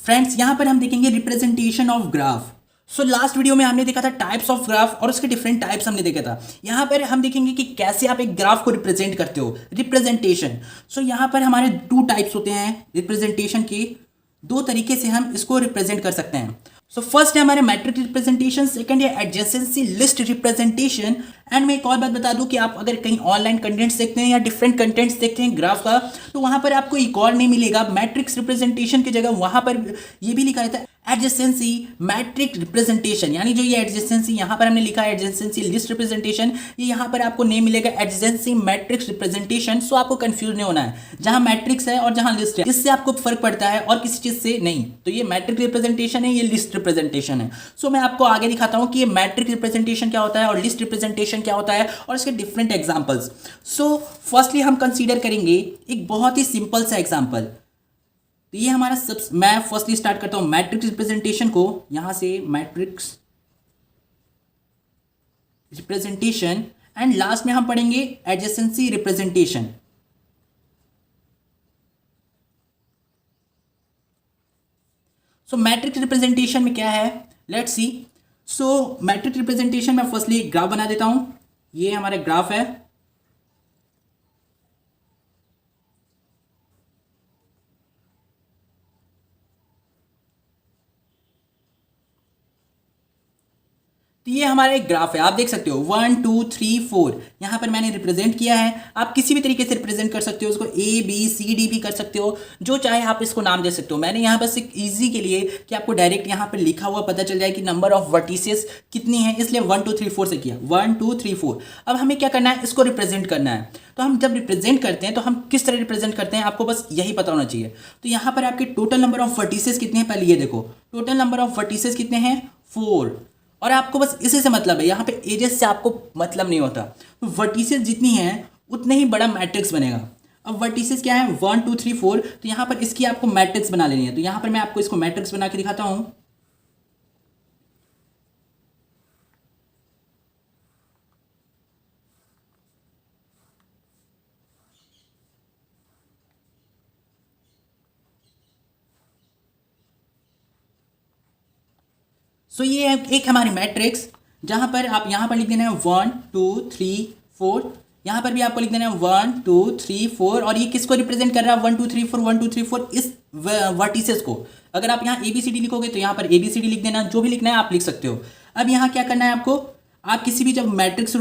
Friends यहाँ पर हम देखेंगे representation of graph. So last video में हमने देखा था टाइप्स ऑफ ग्राफ और उसके डिफरेंट टाइप्स हमने देखा था। यहाँ पर हम देखेंगे कि कैसे आप एक ग्राफ को रिप्रेजेंट करते हो, रिप्रेजेंटेशन। सो यहाँ पर हमारे टू टाइप्स होते हैं रिप्रेजेंटेशन के, दो तरीके से हम इसको रिप्रेजेंट कर सकते हैं। सो फर्स्ट है हमारे मैट्रिक रिप्रेजेंटेशन, सेकंड है एडजेसेंसी लिस्ट रिप्रेजेंटेशन। एंड मैं एक और बात बता दूं कि आप अगर कहीं ऑनलाइन कंटेंट्स देखते हैं या डिफरेंट कंटेंट्स देखते हैं ग्राफ का, तो वहां पर आपको एक और नहीं मिलेगा मैट्रिक्स रिप्रेजेंटेशन की जगह वहां पर ये भी लिखा रहता है एडजेसेंसी मैट्रिक रिप्रेजेंटेशन। यानी जो ये एडजेसेंसी यहाँ पर हमने लिखा है एडजेसेंसी लिस्ट रिप्रेजेंटेशन, ये यहाँ पर आपको नेम मिलेगा एडजेसेंसी मैट्रिक्स रिप्रेजेंटेशन। सो आपको कंफ्यूज नहीं होना है, जहाँ मैट्रिक्स है और जहाँ लिस्ट है इससे आपको फर्क पड़ता है और किसी चीज से नहीं। तो ये मैट्रिक रिप्रेजेंटेशन है, ये लिस्ट रिप्रेजेंटेशन है। सो मैं आपको आगे दिखाता हूँ कि ये मैट्रिक रिप्रेजेंटेशन क्या होता है और लिस्ट रिप्रेजेंटेशन क्या होता है और इसके डिफरेंट एग्जाम्पल्स। सो फर्स्टली हम कंसीडर करेंगे एक बहुत ही सिंपल सा एग्जाम्पल। तो ये हमारा सब, मैं फर्स्टली स्टार्ट करता हूं मैट्रिक्स रिप्रेजेंटेशन को, यहां से मैट्रिक्स रिप्रेजेंटेशन एंड लास्ट में हम पढ़ेंगे एडजेसेंसी रिप्रेजेंटेशन। सो मैट्रिक्स रिप्रेजेंटेशन में क्या है, let's see. So matrix representation में फर्स्टली एक ग्राफ बना देता हूं। ये हमारा ग्राफ है। तो ये हमारा एक ग्राफ है, आप देख सकते हो 1 2 3 4 यहाँ पर मैंने रिप्रेजेंट किया है। आप किसी भी तरीके से रिप्रेजेंट कर सकते हो, उसको ए बी सी डी भी कर सकते हो, जो चाहे आप इसको नाम दे सकते हो। मैंने यहाँ बस एक ईजी के लिए कि आपको डायरेक्ट यहाँ पर लिखा हुआ पता चल जाए कि नंबर ऑफ वर्टिसेस कितनी है, इसलिए 1 2 3 4 से किया 1 2 3 4। अब हमें क्या करना है, इसको रिप्रेजेंट करना है। तो हम जब रिप्रेजेंट करते हैं तो हम किस तरह रिप्रेजेंट करते हैं आपको बस यही पता होना चाहिए। तो यहाँ पर आपके टोटल नंबर ऑफ वर्टिसेस कितने हैं, पहले ये देखो टोटल नंबर ऑफ वर्टिसेस कितने हैं 4। और आपको बस इसी से मतलब है, यहाँ पे एजेस से आपको मतलब नहीं होता। तो वर्टिसेस जितनी हैं उतने ही बड़ा मैट्रिक्स बनेगा। अब वर्टिसेस क्या है 1 2 3 4, तो यहाँ पर इसकी आपको मैट्रिक्स बना लेनी है। तो यहाँ पर मैं आपको इसको मैट्रिक्स बना के दिखाता हूँ। सो ये है एक हमारी मैट्रिक्स, जहां पर आप यहाँ पर लिख देना है 1 2 3 4, यहाँ पर भी आपको लिख देना है 1 2 3 4। और ये किसको रिप्रेजेंट कर रहा है 1 2 3 4 1 2 3 4, इस वर्टिसेस को। अगर आप यहाँ ABCD लिखोगे तो यहाँ पर ABCD लिख देना, जो भी लिखना है आप लिख सकते हो। अब यहाँ क्या करना है आपको, आप किसी भी जब मैट्रिक्स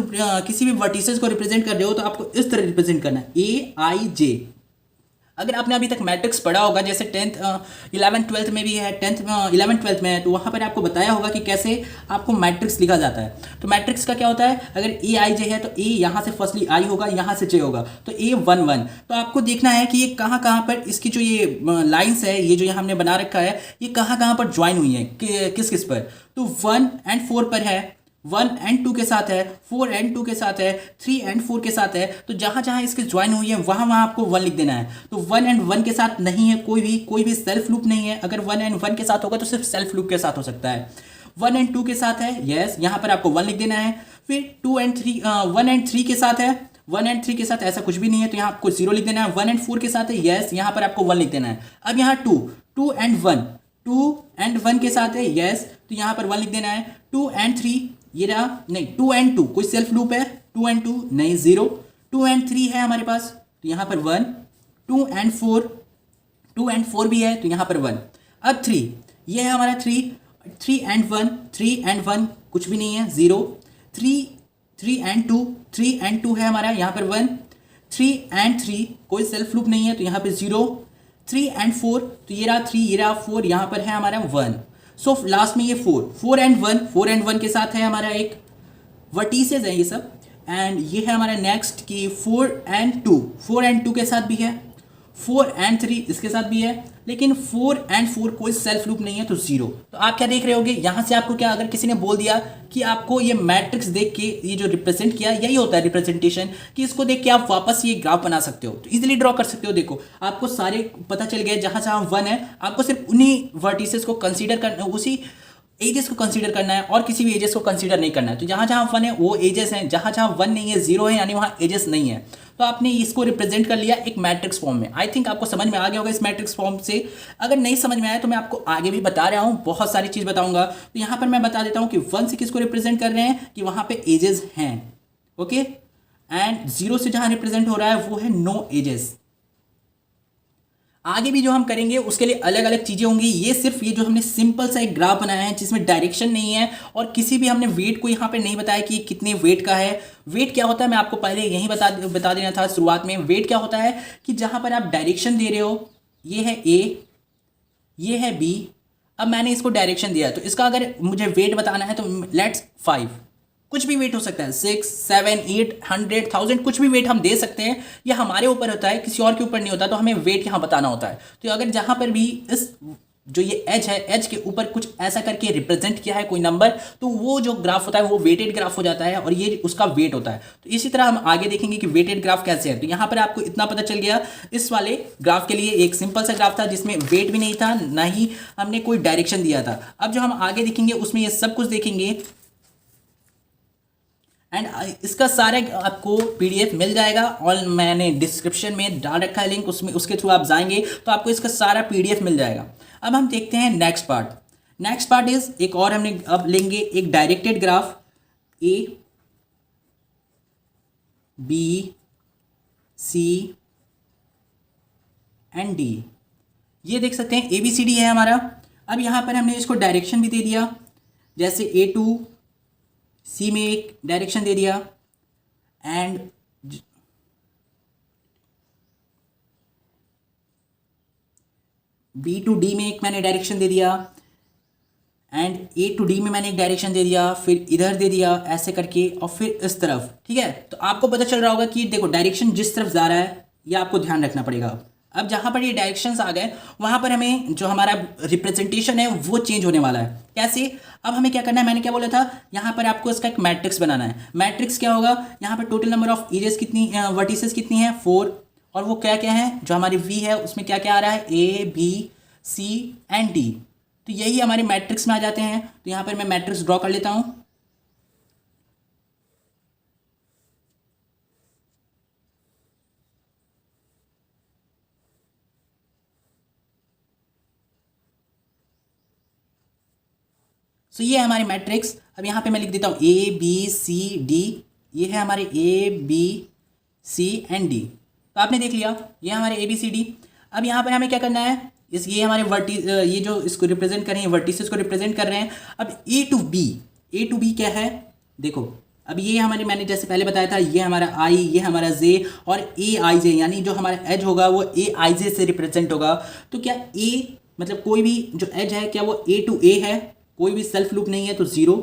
किसी भी वर्टिसेस को रिप्रेजेंट कर रहे हो तो आपको इस तरह रिप्रेजेंट करना है AIJ। अगर आपने अभी तक मैट्रिक्स पढ़ा होगा, जैसे 10th 11th 12th में भी है, 10th 11th 12th में है, तो वहाँ पर आपको बताया होगा कि कैसे आपको मैट्रिक्स लिखा जाता है। तो मैट्रिक्स का क्या होता है, अगर AIJ है तो A यहाँ से फर्स्टली I होगा, यहाँ से J होगा, तो A1 1। तो आपको देखना है कि ये कहाँ कहाँ पर इसकी जो ये लाइन्स है, ये जो यहाँ हमने बना रखा है, ये कहाँ कहाँ पर ज्वाइन हुई है, किस किस पर। तो 1 and 4 पर है, 1 and 2 के साथ है, 4 and 2 के साथ है, 3 and 4 के साथ है। तो जहाँ जहाँ इसके ज्वाइन हुई है वहाँ वहाँ आपको 1 लिख देना है। तो 1 and 1 के साथ नहीं है, कोई भी सेल्फ लूप नहीं है। अगर 1 and 1 के साथ होगा तो सिर्फ सेल्फ लूप के साथ हो सकता है। 1 and 2 के साथ है, यस, यहाँ पर आपको 1 लिख देना है। फिर 2 and 3 1 and 3 के साथ है, 1 and 3 के साथ ऐसा कुछ भी नहीं है, तो यहाँ आपको 0 लिख देना है। 1 and 4 के साथ है, यस, यहाँ पर आपको 1 लिख देना है। अब यहाँ 2 and 1 के साथ है, यस, तो यहाँ पर 1 लिख देना है। 2 and 3 ये रहा, नहीं 2 and 2 कोई सेल्फ लूप है, 2 and 2 नहीं 0, 2 and 3 है हमारे पास, तो यहाँ पर 1, 2 and 4 भी है, तो यहाँ पर 1। अब 3, ये है हमारा 3 and 1 कुछ भी नहीं है 0, 3 and 2 है हमारा, यहाँ पर 1, 3 and 3 कोई सेल्फ लूप नहीं है, तो यहाँ पर 0, 3 and 4, तो ये रहा 3, ये रहा 4, यहाँ पर है हमारा 1। सो लास्ट में ये 4 and 1 के साथ है हमारा एक वर्टिसेस है ये सब। एंड ये है हमारा नेक्स्ट कि 4 and 2 के साथ भी है, 4 and 3 इसके साथ भी है, लेकिन 4 and 4 कोई सेल्फ लूप नहीं है, तो 0। तो आप क्या देख रहे होगे यहाँ से, आपको क्या, अगर किसी ने बोल दिया कि आपको ये मैट्रिक्स देख के ये जो रिप्रेजेंट किया, यही होता है रिप्रेजेंटेशन, कि इसको देख के आप वापस ये ग्राफ बना सकते हो, तो इजीली ड्रॉ कर सकते हो। देखो आपको सारे पता चल गए, जहाँ जहाँ 1 है आपको सिर्फ उन्हीं वर्टिसेस को कंसीडर करना, उसी एजेस को कंसीडर करना है और किसी भी एजेस को कंसीडर नहीं करना है। तो जहाँ जहाँ 1 है वो एजेस हैं, जहाँ जहाँ 1 नहीं है, 0 है, यानी वहाँ एजेस नहीं है। तो आपने इसको रिप्रेजेंट कर लिया एक मैट्रिक्स फॉर्म में। आई थिंक आपको समझ में आ गया होगा इस मैट्रिक्स फॉर्म से। अगर नहीं समझ में आया तो मैं आपको आगे भी बता रहा हूँ, बहुत सारी चीज़ बताऊंगा। तो यहाँ पर मैं बता देता हूँ कि 1 से किसको रिप्रेजेंट कर रहे हैं कि वहाँ पे एजेस हैं, ओके। एंड 0 से जहाँ रिप्रेजेंट हो रहा है वो है नो एजेस। आगे भी जो हम करेंगे उसके लिए अलग अलग चीज़ें होंगी। ये सिर्फ ये जो हमने सिंपल सा एक ग्राफ बनाया है जिसमें डायरेक्शन नहीं है और किसी भी हमने वेट को यहाँ पे नहीं बताया कि कितने वेट का है। वेट क्या होता है मैं आपको पहले यही बता देना था शुरुआत में। वेट क्या होता है कि जहाँ पर आप डायरेक्शन दे रहे हो, ये है ए, ये है बी, अब मैंने इसको डायरेक्शन दिया है तो इसका अगर मुझे वेट बताना है तो लेट्स 5, कुछ भी वेट हो सकता है, 6, 7, 8, 100, 1000, कुछ भी वेट हम दे सकते हैं। यह हमारे ऊपर होता है, किसी और के ऊपर नहीं होता। तो हमें वेट यहाँ बताना होता है। तो अगर जहाँ पर भी इस जो ये एज है, एज के ऊपर कुछ ऐसा करके रिप्रेजेंट किया है कोई नंबर, तो वो जो ग्राफ होता है वो वेटेड ग्राफ हो जाता है और ये उसका वेट होता है। तो इसी तरह हम आगे देखेंगे कि वेटेड ग्राफ कैसे है। तो यहाँ पर आपको इतना पता चल गया। इस वाले ग्राफ के लिए एक सिंपल सा ग्राफ था जिसमें वेट भी नहीं था, ना ही हमने कोई डायरेक्शन दिया था। अब जो हम आगे देखेंगे उसमें ये सब कुछ देखेंगे एंड इसका सारे आपको पीडीएफ मिल जाएगा और मैंने डिस्क्रिप्शन में डाल रखा है लिंक, उसमें उसके थ्रू आप जाएंगे तो आपको इसका सारा पीडीएफ मिल जाएगा। अब हम देखते हैं next part. Next part is एक और हमने अब लेंगे एक directed graph A B C and D. ये देख सकते हैं ABCD है हमारा। अब यहाँ पर हमने इसको डायरेक्शन भी दे दिया, जैसे A to C में एक डायरेक्शन दे दिया एंड B to D में एक मैंने डायरेक्शन दे दिया एंड A to D में मैंने एक डायरेक्शन दे दिया, फिर इधर दे दिया ऐसे करके और फिर इस तरफ, ठीक है। तो आपको पता चल रहा होगा कि देखो डायरेक्शन जिस तरफ जा रहा है ये आपको ध्यान रखना पड़ेगा। अब जहाँ पर ये डायरेक्शंस आ गए वहाँ पर हमें जो हमारा रिप्रेजेंटेशन है वो चेंज होने वाला है। कैसे? अब हमें क्या करना है, मैंने क्या बोला था, यहाँ पर आपको इसका एक मैट्रिक्स बनाना है। मैट्रिक्स क्या होगा, यहाँ पर टोटल नंबर ऑफ एजेस कितनी, वर्टिसेस कितनी है 4, और वो क्या क्या है, जो हमारी V है उसमें क्या क्या आ रहा है A B C and D। तो यही हमारे मैट्रिक्स में आ जाते हैं। तो यहाँ पर मैं मैट्रिक्स ड्रॉ कर लेता हूँ। सो ये है हमारी मैट्रिक्स। अब यहाँ पे मैं लिख देता हूँ A B C D। ये है हमारे A B C and D। तो आपने देख लिया ये हमारे A B C D। अब यहाँ पर हमें क्या करना है, ये हमारे ये जो इसको रिप्रेजेंट कर रहे हैं, वर्टिसेस को रिप्रेजेंट कर रहे हैं। अब A to B क्या है, देखो अब ये हमारे, मैंने जैसे पहले बताया था, ये हमारा I, ये हमारा J और AIJ, यानी जो हमारा एज होगा वो AIJ से रिप्रेजेंट होगा। तो क्या A मतलब कोई भी जो एज है क्या वो A to A है, कोई भी सेल्फ लूप नहीं है तो 0।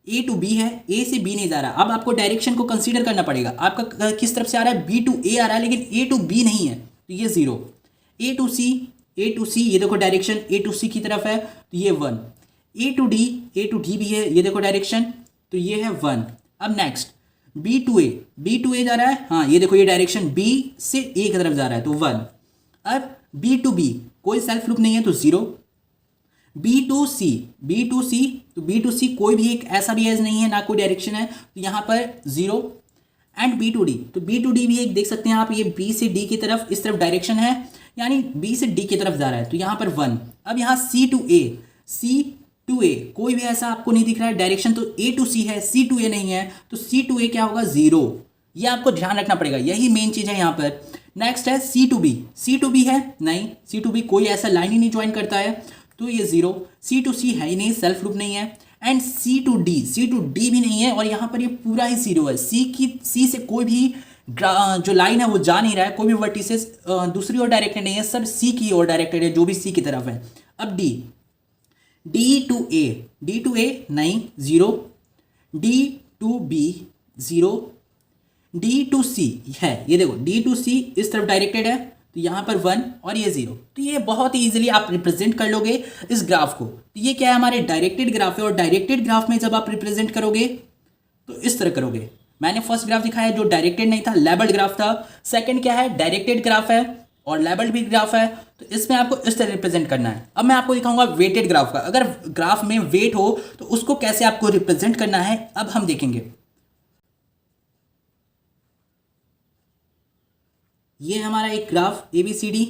A to B है, A से B नहीं जा रहा। अब आपको डायरेक्शन को कंसीडर करना पड़ेगा, आपका किस तरफ से आ रहा है, B to A आ रहा है, लेकिन A to B नहीं है तो ये 0। A to C ये देखो डायरेक्शन A to C की तरफ है तो ये 1। A to D भी है, ये देखो डायरेक्शन, तो ये है 1। अब नेक्स्ट B to A जा रहा है, हाँ ये देखो ये डायरेक्शन B से A की तरफ जा रहा है तो 1। अब B to B कोई सेल्फ लूप नहीं है तो 0। B to C कोई भी एक ऐसा भी एज नहीं है, ना कोई डायरेक्शन है तो यहाँ पर 0। एंड B to D, तो B to D भी एक देख सकते हैं आप, ये B से D की तरफ इस तरफ डायरेक्शन है, यानी B से D की तरफ जा रहा है तो यहाँ पर 1। अब यहाँ C to A कोई भी ऐसा आपको नहीं दिख रहा है डायरेक्शन, तो A to C है, C to A नहीं है तो C to A क्या होगा 0। ये आपको ध्यान रखना पड़ेगा, यही मेन चीज़ है यहाँ पर। नेक्स्ट है C to B है नहीं, C to B कोई ऐसा लाइन ही नहीं ज्वाइन करता है तो ये 0। C to C है ही नहीं, सेल्फ लूप नहीं है। एंड C to D भी नहीं है और यहाँ पर ये पूरा ही 0 है। C से कोई भी जो लाइन है वो जा नहीं रहा है, कोई भी वर्टिसेस दूसरी ओर डायरेक्टेड नहीं है, सब C की ओर डायरेक्टेड है, जो भी C की तरफ है। अब D to A नहीं 0, D to B 0, D to C है, ये देखो D to C इस तरफ डायरेक्टेड है तो यहाँ पर 1 और ये 0। तो ये बहुत ही ईजिली आप रिप्रेजेंट कर लोगे इस ग्राफ को। तो ये क्या है, हमारे डायरेक्टेड ग्राफ है और डायरेक्टेड ग्राफ में जब आप रिप्रेजेंट करोगे तो इस तरह करोगे। मैंने फर्स्ट ग्राफ दिखाया जो डायरेक्टेड नहीं था, लेबल्ड ग्राफ था। सेकंड क्या है, डायरेक्टेड ग्राफ है और लेबल्ड भी ग्राफ है, तो इसमें आपको इस तरह रिप्रेजेंट करना है। अब मैं आपको दिखाऊंगा वेटेड ग्राफ का। अगर ग्राफ में वेट हो तो उसको कैसे आपको रिप्रेजेंट करना है, अब हम देखेंगे। ये हमारा एक ग्राफ ABCD।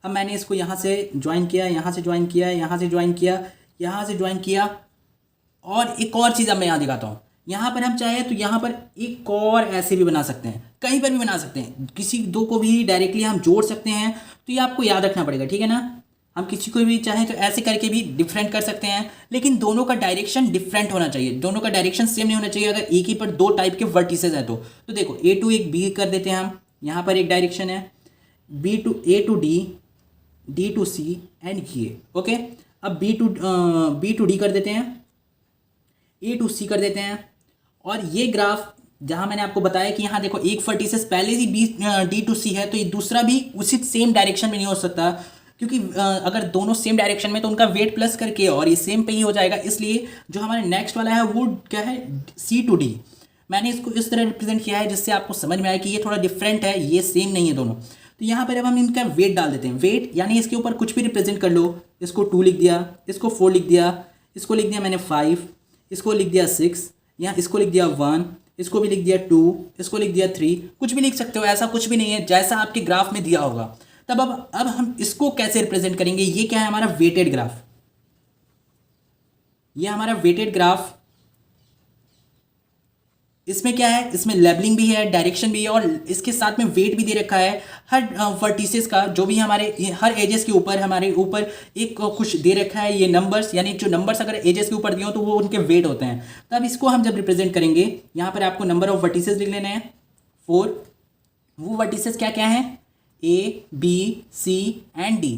अब मैंने इसको यहाँ से ज्वाइन किया, यहाँ से ज्वाइन किया, यहाँ से ज्वाइन किया, यहाँ से ज्वाइन किया। और एक और चीज़ अब मैं यहाँ दिखाता हूँ। यहाँ पर हम चाहे तो यहाँ पर एक और ऐसे भी बना सकते हैं, कहीं पर भी बना सकते हैं, किसी दो को भी डायरेक्टली हम जोड़ सकते हैं। तो ये आपको याद रखना पड़ेगा, ठीक है ना। हम किसी को भी चाहें तो ऐसे करके भी डिफरेंट कर सकते हैं, लेकिन दोनों का डायरेक्शन डिफरेंट होना चाहिए, दोनों का डायरेक्शन सेम नहीं होना चाहिए। अगर एक ही पर दो टाइप के वर्टिसेस हैं तो देखो A टू एक B कर देते हैं हम, यहाँ पर एक डायरेक्शन है, A to D to C and ये। ओके, अब B टू D कर देते हैं, A टू C कर देते हैं। और ये ग्राफ जहाँ मैंने आपको बताया कि यहाँ देखो एक वर्टिसेस पहले ही D टू C है, तो ये दूसरा भी उसी सेम डायरेक्शन में नहीं हो सकता, क्योंकि अगर दोनों सेम डायरेक्शन में तो उनका वेट प्लस करके और ये सेम पे ही हो जाएगा। इसलिए जो हमारे नेक्स्ट वाला है वो क्या है, C टू D। मैंने इसको इस तरह रिप्रेजेंट किया है जिससे आपको समझ में आए कि ये थोड़ा डिफरेंट है, ये सेम नहीं है दोनों। तो यहाँ पर अब हम इनका वेट डाल देते हैं। वेट यानी इसके ऊपर कुछ भी रिप्रेजेंट कर लो, इसको 2 लिख दिया, इसको 4 लिख दिया, इसको लिख दिया मैंने 5, इसको लिख दिया 6, यहाँ इसको लिख दिया 1, इसको भी लिख दिया 2, इसको लिख दिया 3, कुछ भी लिख सकते हो, ऐसा कुछ भी नहीं है, जैसा आपके ग्राफ में दिया होगा। तब अब हम इसको कैसे रिप्रेजेंट करेंगे। ये क्या है, हमारा वेटेड ग्राफ। ये हमारा वेटेड ग्राफ, इसमें क्या है, इसमें लेबलिंग भी है, डायरेक्शन भी है, और इसके साथ में वेट भी दे रखा है। हर वर्टिसेस का जो भी हमारे हर एजेस के ऊपर हमारे ऊपर एक कुछ दे रखा है, ये नंबर्स, यानी जो नंबर्स अगर एजेस के ऊपर दिए हो तो वो उनके वेट होते हैं। तब इसको हम जब रिप्रेजेंट करेंगे, यहाँ पर आपको नंबर ऑफ वर्टिसेस लिख लेने हैं 4। वो वर्टिसेस क्या क्या हैं, A B C and D।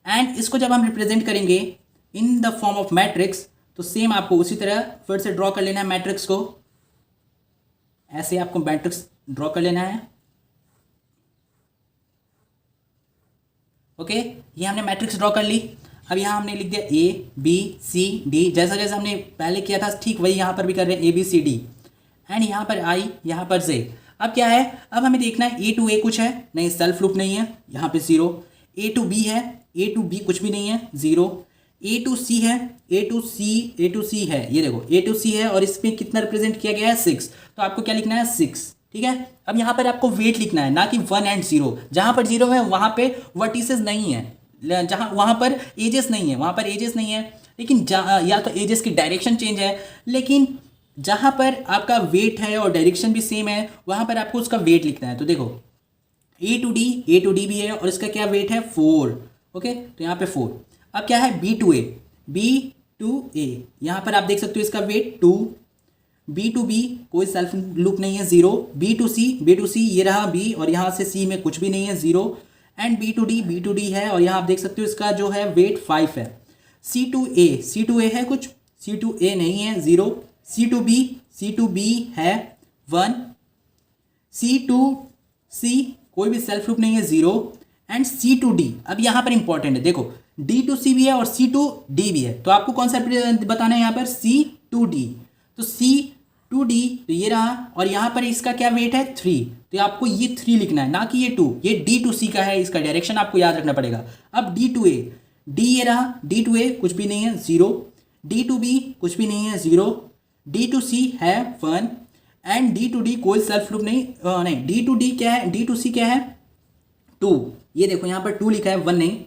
And इसको जब हम रिप्रेजेंट करेंगे in the form of matrix, तो सेम आपको उसी तरह फिर से ड्रॉ कर लेना है मैट्रिक्स को। ऐसे आपको मैट्रिक्स ड्रॉ कर लेना है। ओके, ये हमने मैट्रिक्स ड्रॉ कर ली। अब यहाँ हमने लिख दिया A B C D, जैसा जैसा हमने पहले किया था ठीक वही यहाँ पर भी कर रहे हैं, A B C D। And यहाँ पर I, यहाँ पर Z। अब क्या है, अब हमें देखना है A टू A कुछ है नहीं, सेल्फ लूप नहीं है, यहाँ पे 0। A टू B है, A टू B कुछ भी नहीं है, 0। A टू C है, A टू C है, ये देखो A टू C है, और इसमें कितना रिप्रेजेंट किया गया है, 6। तो आपको क्या लिखना है, 6, ठीक है। अब यहाँ पर आपको वेट लिखना है, ना कि 1 एंड 0। जहाँ पर 0 है वहाँ पे वर्टिसेस नहीं है, जहाँ वहाँ पर एजेस नहीं है, वहाँ पर एजेस नहीं है। लेकिन या तो एजेस की डायरेक्शन चेंज है, लेकिन जहाँ पर आपका वेट है और डायरेक्शन भी सेम है वहाँ पर आपको उसका वेट लिखना है। तो देखो A टू D भी है, और इसका क्या वेट है, 4। ओके, तो यहाँ पे 4। अब क्या है, B टू A, यहाँ पर आप देख सकते हो इसका वेट 2। B टू B कोई सेल्फ लूप नहीं है, 0। B टू C ये रहा B, और यहाँ से C में कुछ भी नहीं है, 0। एंड B टू D है, और यहाँ आप देख सकते हो इसका जो है वेट 5 है। C टू A है कुछ, C टू A नहीं है, 0। C टू B है 1। C टू C कोई भी सेल्फ लूप नहीं है, 0। एंड C टू D, अब यहाँ पर इंपॉर्टेंट है, देखो D टू C भी है और C टू D भी है, तो आपको कौन सा बताना है यहाँ पर, C टू D। तो C टू D तो ये रहा, और यहाँ पर इसका क्या वेट है, 3। तो आपको ये 3 लिखना है, ना कि ये 2। ये D टू C का है, इसका डायरेक्शन आपको याद रखना पड़ेगा। अब D टू A, D ये रहा, D टू A कुछ भी नहीं है, 0। D टू B कुछ भी नहीं है, 0। D टू C है 1। एंड D टू D कोई सेल्फ लूप नहीं, D टू D क्या है, D टू C क्या है, 2। ये देखो यहाँ पर 2 लिखा है, 1 नहीं।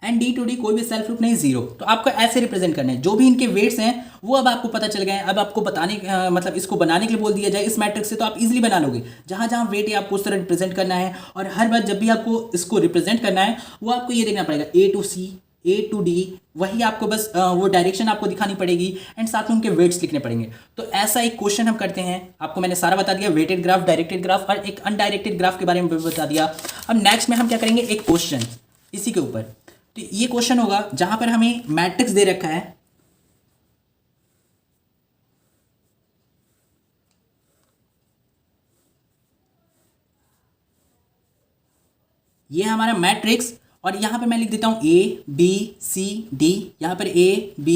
एंड D टू D कोई भी सेल्फ लूप नहीं, 0। तो आपको ऐसे रिप्रेजेंट करना है। जो भी इनके वेट्स हैं वो अब आपको पता चल गए हैं। अब आपको बताने मतलब इसको बनाने के लिए बोल दिया जाए इस मैट्रिक्स से, तो आप इजीली बना लोगे। जहाँ जहाँ वेट है आपको उस तरह रिप्रेजेंट करना है, और हर बार जब भी आपको इसको रिप्रेजेंट करना है वो आपको ये देखना पड़ेगा, A to C A to D, वही आपको बस वो डायरेक्शन आपको दिखानी पड़ेगी, एंड साथ में उनके वेट्स लिखने पड़ेंगे। तो ऐसा एक क्वेश्चन हम करते हैं। आपको मैंने सारा बता दिया, वेटेड ग्राफ, डायरेक्टेड ग्राफ और एक अनडायरेक्टेड ग्राफ के बारे में बता दिया। अब नेक्स्ट में हम क्या करेंगे, एक क्वेश्चन इसी के ऊपर। तो ये क्वेश्चन होगा जहां पर हमें मैट्रिक्स दे रखा है, ये हमारा मैट्रिक्स, और यहाँ पे मैं लिख देता हूँ A B C D, यहाँ पर A B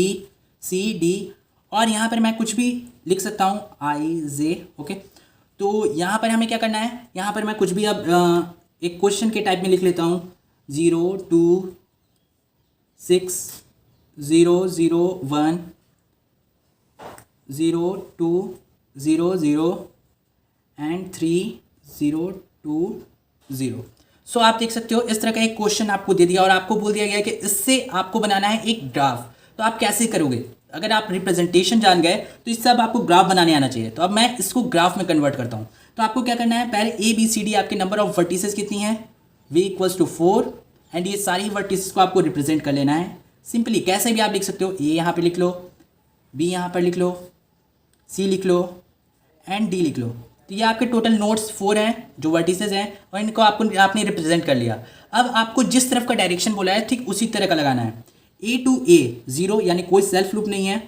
C D, और यहाँ पर मैं कुछ भी लिख सकता हूँ I J। ओके, तो यहाँ पर हमें क्या करना है, यहाँ पर मैं कुछ भी अब एक क्वेश्चन के टाइप में लिख लेता हूँ 0 2 6 0 0 1 0 2 0 0 एंड 3 0 2 0। सो आप देख सकते हो इस तरह का एक क्वेश्चन आपको दे दिया और आपको बोल दिया गया कि इससे आपको बनाना है एक ग्राफ। तो आप कैसे करोगे? अगर आप रिप्रेजेंटेशन जान गए तो इससे अब आपको ग्राफ बनाने आना चाहिए। तो अब मैं इसको ग्राफ में कन्वर्ट करता हूँ। तो आपको क्या करना है, पहले ए बी सी डी आपके नंबर ऑफ वर्टिसेस कितनी है, v इक्वल्स टू 4 एंड ये सारी वर्टिसेस को आपको रिप्रेजेंट कर लेना है। सिंपली कैसे भी आप लिख सकते हो, ए यहाँ पे लिख लो, बी यहाँ पर लिख लो, सी लिख लो एंड डी लिख लो। तो ये आपके टोटल नोड्स 4 हैं जो वर्टिसेस हैं और इनको आपने रिप्रेजेंट कर लिया। अब आपको जिस तरफ का डायरेक्शन बोला है ठीक उसी तरह का लगाना है। ए टू ए 0 यानी कोई सेल्फ लूप नहीं है,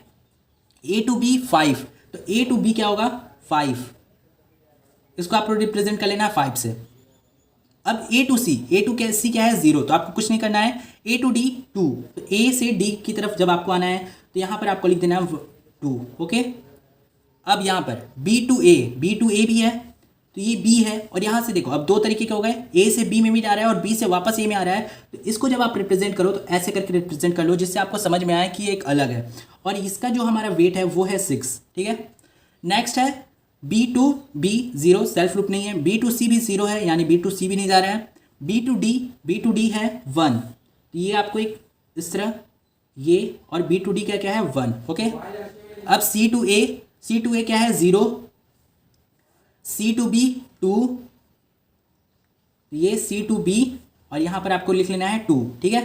ए टू बी 5, तो ए टू बी क्या होगा 5, इसको आपको रिप्रेजेंट कर लेना है 5 से। अब ए टू सी, ए टू सी क्या है 0, तो आपको कुछ नहीं करना है। ए टू डी 2, तो ए से डी की तरफ जब आपको आना है तो यहाँ पर आपको लिख देना है 2। ओके, अब यहाँ पर बी टू ए भी है तो ये बी है और यहाँ से देखो अब दो तरीके के हो गए, ए से बी में भी जा रहा है और बी से वापस ए में आ रहा है। तो इसको जब आप रिप्रेजेंट करो तो ऐसे करके रिप्रेजेंट कर लो जिससे आपको समझ में आए कि ये एक अलग है और इसका जो हमारा वेट है वो है 6। ठीक है, नेक्स्ट है B to B 0, self loop नहीं है। बी टू सी भी 0 है यानी बी टू सी भी नहीं जा रहा है। बी टू डी है 1, तो ये आपको एक इस तरह ये और बी टू डी क्या है 1। ओके, अब सी टू ए क्या है 0, सी टू बी 2, ये सी टू बी और यहाँ पर आपको लिख लेना है 2। ठीक है,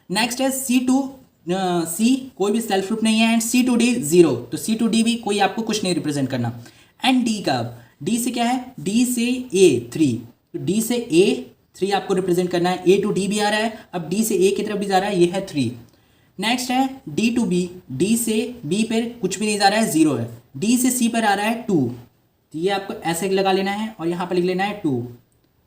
नेक्स्ट है सी टू सी, कोई भी सेल्फ लूप नहीं है एंड सी टू डी 0, तो सी टू डी भी कोई आपको कुछ नहीं रिप्रेजेंट करना। एंड डी का, डी से क्या है, डी से ए 3, तो डी से ए 3 आपको रिप्रेजेंट करना है। ए टू डी भी आ रहा है, अब डी से ए की तरफ भी जा रहा है, ये है 3। नेक्स्ट है डी टू बी, डी से बी पर कुछ भी नहीं जा रहा है 0 है, डी से सी पर आ रहा है 2, तो ये आपको ऐसे लगा लेना है और यहाँ पर लिख लेना है 2।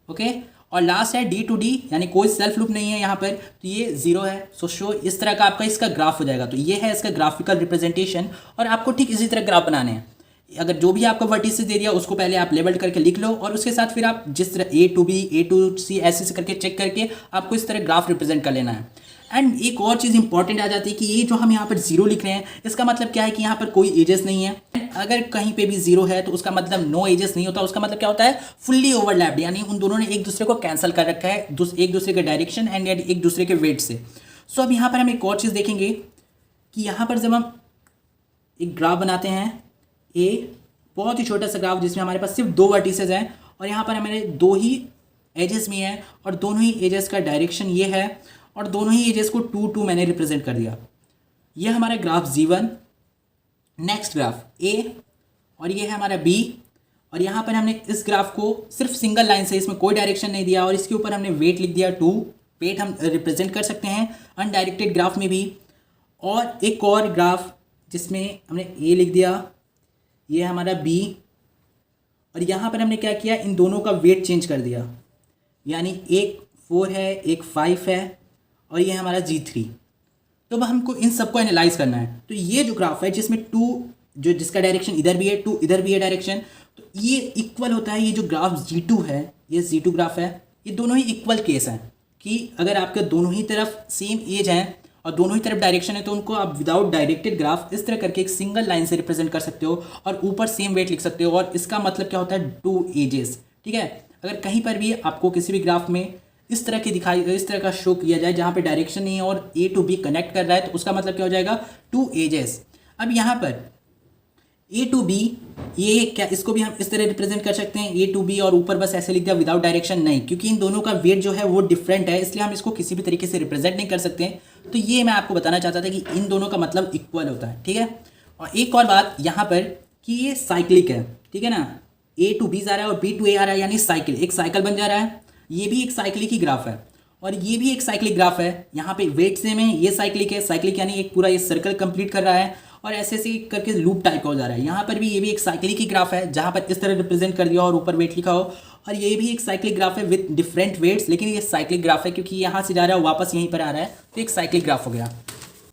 ओके, और लास्ट है डी टू डी यानी कोई सेल्फ लूप नहीं है यहाँ पर, तो ये 0 है। सो शो इस तरह का आपका इसका ग्राफ हो जाएगा। तो ये है इसका ग्राफिकल रिप्रेजेंटेशन और आपको ठीक इसी तरह ग्राफ बनाने हैं। अगर जो भी आपको वर्टिसेस दे दिया उसको पहले आप लेबल करके लिख लो और उसके साथ फिर आप जिस तरह ए टू बी ए टू सी ऐसे करके चेक करके आपको इस तरह ग्राफ रिप्रेजेंट कर लेना है। एंड एक और चीज़ इंपॉर्टेंट आ जाती है कि ये जो हम यहाँ पर 0 लिख रहे हैं इसका मतलब क्या है कि यहाँ पर कोई एजेस नहीं है। अगर कहीं पे भी 0 है तो उसका मतलब नो एजेस नहीं होता, उसका मतलब क्या होता है फुल्ली ओवरलैप्ड, यानी उन दोनों ने एक दूसरे को कैंसिल कर रखा है एक दूसरे के डायरेक्शन एंड एक दूसरे के वेट से। सो अब यहाँ पर हम एक और चीज़ देखेंगे कि यहाँ पर जब हम एक ग्राफ बनाते हैं, बहुत ही छोटा सा ग्राफ जिसमें हमारे पास सिर्फ 2 वर्टिसेस हैं और यहाँ पर हमारे 2 ही एजेस में है और दोनों ही एजेस का डायरेक्शन ये है और दोनों ही एजेस को 2 2 मैंने रिप्रेजेंट कर दिया। ये हमारा graph G1, next graph A और ये है हमारा B और यहाँ पर हमने इस ग्राफ को सिर्फ सिंगल लाइन से, इसमें कोई डायरेक्शन नहीं दिया और इसके ऊपर हमने वेट लिख दिया 2। वेट हम रिप्रेजेंट कर सकते हैं अनडायरेक्टेड ग्राफ में भी। और एक और ग्राफ जिसमें हमने A लिख दिया, ये हमारा B और यहाँ पर हमने क्या किया, इन दोनों का वेट चेंज कर दिया, यानी एक 4 है एक 5 है और ये हमारा G3। तो अब हमको इन सबको एनालाइज करना है। तो ये जो ग्राफ है जिसमें 2 जो जिसका डायरेक्शन इधर भी है 2 इधर भी है डायरेक्शन, तो ये इक्वल होता है। ये जो ग्राफ G2 है, ये G2 ग्राफ है, ये दोनों ही इक्वल केस हैं कि अगर आपके दोनों ही तरफ सेम एज हैं और दोनों ही तरफ डायरेक्शन है तो उनको आप विदाउट डायरेक्टेड ग्राफ इस तरह करके एक सिंगल लाइन से रिप्रेजेंट कर सकते हो और ऊपर सेम वेट लिख सकते हो और इसका मतलब क्या होता है 2 एजेस। ठीक है, अगर कहीं पर भी आपको किसी भी ग्राफ में इस तरह का शो किया जाए जहाँ पे डायरेक्शन नहीं है और ए टू बी कनेक्ट कर रहा है तो उसका मतलब क्या हो जाएगा 2 एजेस। अब यहाँ पर ए टू बी, ये क्या, इसको भी हम इस तरह रिप्रेजेंट कर सकते हैं ए टू बी और ऊपर बस ऐसे लिख दिया विदाउट डायरेक्शन, नहीं, क्योंकि इन दोनों का वेट जो है वो डिफरेंट है इसलिए हम इसको किसी भी तरीके से रिप्रेजेंट नहीं कर सकते। तो ये मैं आपको बताना चाहता था कि इन दोनों का मतलब इक्वल होता है। ठीक है, और एक और बात यहाँ पर कि ये साइक्लिक है। ठीक है ना, ए टू बी जा रहा है और बी टू ए आ रहा है यानी साइकिल, एक साइकिल बन जा रहा है। ये भी एक साइक्लिक ही ग्राफ है और ये भी एक साइक्लिक ग्राफ है। यहाँ पे वेट सेम है, ये साइक्लिक है, साइक्लिक यानी एक पूरा ये सर्कल कंप्लीट कर रहा है और ऐसे ऐसे करके लूप टाइप का हो जा रहा है। यहाँ पर भी ये भी एक साइक्लिक ही ग्राफ है जहाँ पर इस तरह रिप्रेजेंट कर दिया और ऊपर वेट लिखा हो, और ये भी एक साइक्लिक ग्राफ है विद डिफरेंट वेट्स, लेकिन ये साइक्लिक ग्राफ है क्योंकि यहाँ से जा रहा है वापस यहीं पर आ रहा है, तो एक साइक्लिक ग्राफ हो गया।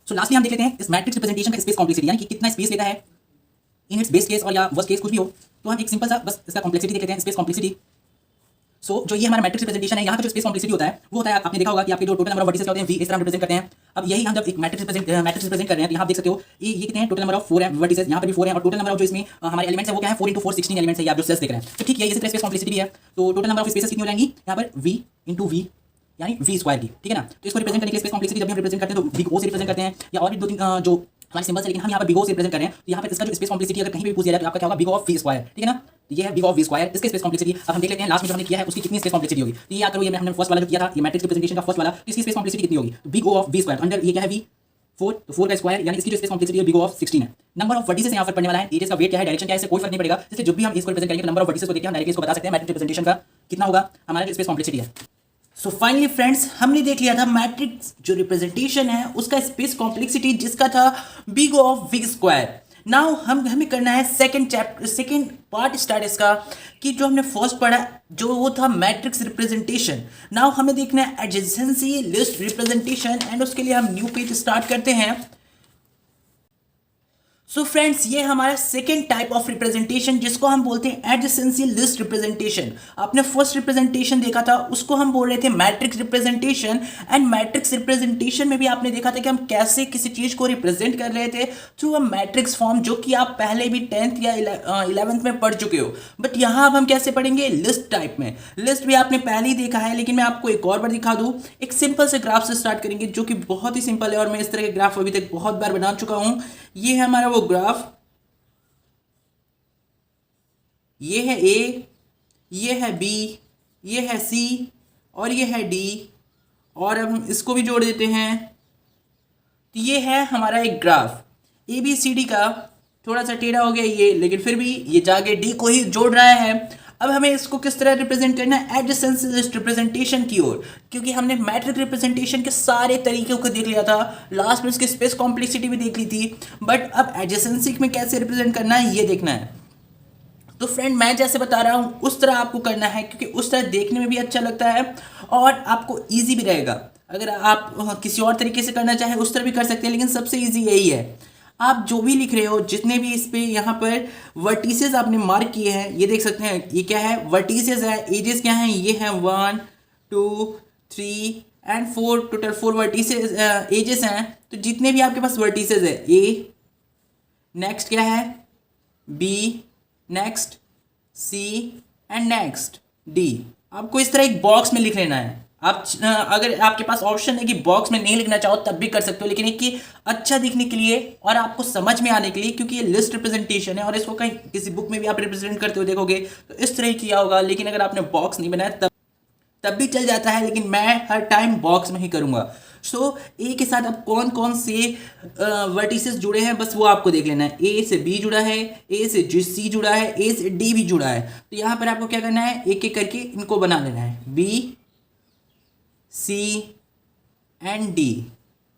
सो लास्टली हम देख लेते हैं इस मैट्रिक्स रिप्रेजेंटेशन का स्पेस कॉम्प्लेक्सिटी, यानी कि कितना स्पेस लेता है इन इट्स बेस केस और या वर्स्ट केस कुछ भी हो। तो हम एक सिंपल सा बस इसका कॉम्प्लेक्सिटी देख लेते हैं, स्पेस कॉम्प्लेक्सिटी। जो ये हमारा मैट्रिक्स रिप्रेजेंटेशन है, यहाँ का जो स्पेस कॉम्प्लेक्सिटी होता है वो होता है, आपने देखा होगा कि आपके जो टोटल नंबर ऑफ वर्टिसेस होते हैं, वी इस तरह रिप्रेजेंट करते हैं। अब यही हम जब एक मैट्रिक्स रिप्रेजेंट कर रहे हैं, तो यहाँ आप देख सकते हो ये कितने हैं, टोटल नंबर ऑफ 4 है वर्टिसेस, यहाँ पर भी 4 है, और टोटल नंबर ऑफ जो इसमें हमारे एलिमेंट्स है वो क्या है, 4 × 4 16 एलिमेंट्स है, आप जो सेल्स देख रहे हैं। तो ठीक है, इसी तरह स्पेस कॉम्प्लेक्सिटी भी है, तो टोटल नंबर ऑफ स्पेसेस कितनी हो जाएंगी यहाँ पर, v × v यानी v स्क्वायर की, ठीक है ना। तो इसको रिप्रेजेंट करने के लिए स्पेस कॉम्प्लेक्सिटी जब हम रिप्रेजेंट करते हैं तो बिग O से रिप्रेजेंट करते हैं, या और भी 2-3 जो हमारे सिंबल्स है, लेकिन हम यहाँ पर बिग O से रिप्रेजेंट कर रहे हैं। तो यहाँ पर इसका जो स्पेस कॉम्प्लेक्सिटी अगर कहीं भी पूछ दिया जाए तो आपका क्या होगा, big O of v square, ठीक है ना। तो ये है big O of v square, इसके स्पेस कॉम्प्लेक्सिटी अब हम देख लेते हैं लास्ट में जो हमने किया है उसकी कितनी स्पेस कॉम्प्लेक्सिटी होगी। तो ये याद करो, ये हमने फर्स्ट वाला जो किया था, ये मैट्रिक्स रिप्रेजेंटेशन का फर्स्ट वाला, इसकी स्पेस कॉम्प्लेक्सिटी कितनी होगी, तो big O of v square under ये क्या है v 4, तो 4 का स्क्वायर, यानी इसकी जो स्पेस कॉम्प्लेक्सिटी है बिग O ऑफ 16 है। नंबर ऑफ वर्टिसेस यहाँ पर पढ़ने वाला है, एजेस का वेट क्या है, डायरेक्शन क्या है, इससे कोई फर्क नहीं पड़ेगा। इसलिए जब भी हम इसको रिप्रेजेंट करेंगे नंबर ऑफ वर्टिसेस को देखकर हम डायरेक्टली इसको बता सकते हैं मैट्रिक्स रिप्रेजेंटेशन का कितना होगा हमारा जो स्पेस कॉम्प्लेक्सिटी है। सो फाइनली फ्रेंड्स, हमने देख लिया था मैट्रिक्स जो रिप्रेजेंटेशन है उसका स्पेस कॉम्प्लेक्सिटी, जिसका था big O of v square. Now हमें करना है सेकंड पार्ट स्टार्ट इसका, कि जो हमने फर्स्ट पढ़ा जो वो था मैट्रिक्स रिप्रेजेंटेशन। नाउ हमें देखना है एडजेसेंसी लिस्ट रिप्रेजेंटेशन, एंड उसके लिए हम न्यू पेज स्टार्ट करते हैं। सो फ्रेंड्स, ये हमारा सेकेंड टाइप ऑफ रिप्रेजेंटेशन जिसको हम बोलते हैं एडजेसेंसी लिस्ट रिप्रेजेंटेशन। आपने फर्स्ट रिप्रेजेंटेशन देखा था उसको हम बोल रहे थे matrix representation, and matrix representation में भी आपने देखा था कि हम कैसे किसी चीज को रिप्रेजेंट कर रहे थे थ्रू अ मैट्रिक्स फॉर्म, जो कि आप पहले भी 10th या 11th में पढ़ चुके हो। बट यहाँ अब हम कैसे पढ़ेंगे, लिस्ट टाइप में। लिस्ट भी आपने पहले ही देखा है, लेकिन मैं आपको एक और बार दिखा दूँ। एक सिंपल से ग्राफ से स्टार्ट करेंगे जो कि बहुत ही सिंपल है, और मैं इस तरह के ग्राफ अभी तक बहुत बार बना चुका हूँ। ये है हमारा वो ग्राफ, ये है A, ये है B, ये है C और ये है D, और अब हम इसको भी जोड़ देते हैं। तो ये है हमारा एक ग्राफ ABCD का, थोड़ा सा टेढ़ा हो गया ये, लेकिन फिर भी ये जाके D को ही जोड़ रहा है। अब हमें इसको किस तरह रिप्रेजेंट करना है, एडजेसेंसी लिस्ट रिप्रेजेंटेशन की ओर, क्योंकि हमने मैट्रिक्स रिप्रेजेंटेशन के सारे तरीकों को देख लिया था, लास्ट में इसकी स्पेस कॉम्प्लेक्सिटी भी देख ली थी। बट अब एडजेसेंसी में कैसे रिप्रेजेंट करना है ये देखना है। तो फ्रेंड, मैं जैसे बता रहा हूँ उस तरह आपको करना है, क्योंकि उस तरह देखने में भी अच्छा लगता है और आपको ईजी भी रहेगा। अगर आप किसी और तरीके से करना चाहें उस तरह भी कर सकते हैं, लेकिन सबसे ईजी यही है। आप जो भी लिख रहे हो, जितने भी इस पे यहाँ पर वर्टिसेस आपने मार्क किए हैं, ये देख सकते हैं ये क्या है, वर्टिसेस है। एजेस क्या हैं, ये हैं 1 2 3 एंड 4, टोटल 4 वर्टिसेस एजेस हैं। तो जितने भी आपके पास वर्टिसेस है, ए, नेक्स्ट क्या है B, next C and next D, आपको इस तरह एक बॉक्स में लिख लेना है। आप अगर आपके पास ऑप्शन है कि बॉक्स में नहीं लिखना चाहो तब भी कर सकते हो, लेकिन एक कि अच्छा दिखने के लिए और आपको समझ में आने के लिए, क्योंकि ये लिस्ट रिप्रेजेंटेशन है और इसको कहीं किसी बुक में भी आप रिप्रेजेंट करते हो देखोगे तो इस तरह किया होगा। लेकिन अगर आपने बॉक्स नहीं बनाया तब भी चल जाता है, लेकिन मैं हर टाइम बॉक्स में ही करूँगा। सो ए के साथ अब कौन कौन से वर्टिसेस जुड़े हैं बस वो आपको देख लेना है। ए से बी जुड़ा है, ए से सी जुड़ा है, ए से डी भी जुड़ा है। तो यहाँ पर आपको क्या करना है, एक एक करके इनको बना लेना है, बी सी एंड डी।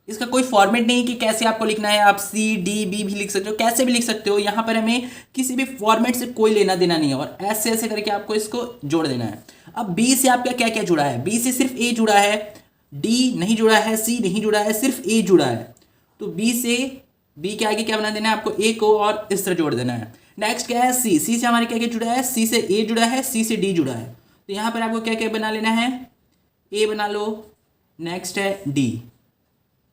इसका कोई फॉर्मेट नहीं कि कैसे आपको लिखना है, आप सी डी बी भी लिख सकते हो, कैसे भी लिख सकते हो। यहाँ पर हमें किसी भी फॉर्मेट से कोई लेना देना नहीं है, और ऐसे ऐसे करके आपको इसको जोड़ देना है। अब बी से आपका क्या क्या जुड़ा है, बी से सिर्फ ए जुड़ा है, डी नहीं जुड़ा है, सी नहीं जुड़ा है, सिर्फ ए जुड़ा है। तो बी से बी के आगे क्या बना देना है आपको, ए को, और इस तरह जोड़ देना है। नेक्स्ट क्या है सी, सी से हमारे क्या क्या जुड़ा है, सी से ए जुड़ा है, सी से डी जुड़ा है। तो यहाँ पर आपको क्या क्या बना लेना है, ए बना लो, नेक्स्ट है डी।